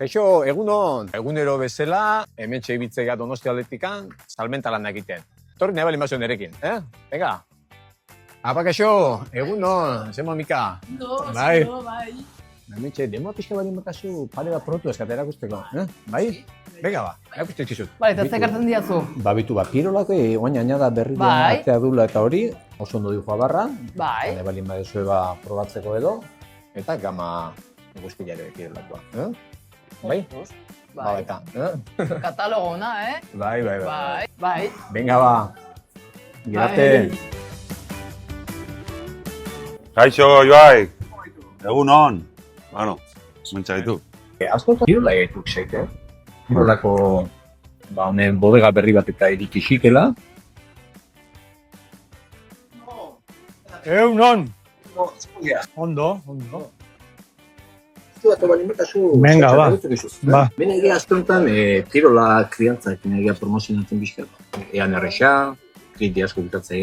Kaixo, egunon. Egunero bezala, hemen txebitzega Donostia Atletikan, salmenta lan egiten. Torri nahi bali mazio nerekin, Venga. Apa, kaixo, egunon, zemo mika. Bai. Hemen txe, demoa pixka bali makazu pare bat produktu eskatera erakusteko, Bai? Venga ba, erakuste txizut. Bai, eta zekartzen diazu? Bitu, pirolak oain añada berri Bai. artea dula eta hori, oso ondo dihoa barra. Bai. Nahi bali madezue probatzeko edo, eta gama guztiare pirolakoa, Bai? Bai. Eta, Katalogo ona, Bai. Bai. Venga ba. Gerate. Kaixo, Joai. Egun on. Bueno, mentxa ditu. Azko pirola egituk zeite. Pirolako, honen bodega berri bat eta iriki xikela. Egun on. Ondo. Venga, ba. Bene egia aztontan, pirola kriantzaekin egia promozionatzen bizkat. Ean erresa, kriti asko bitatzea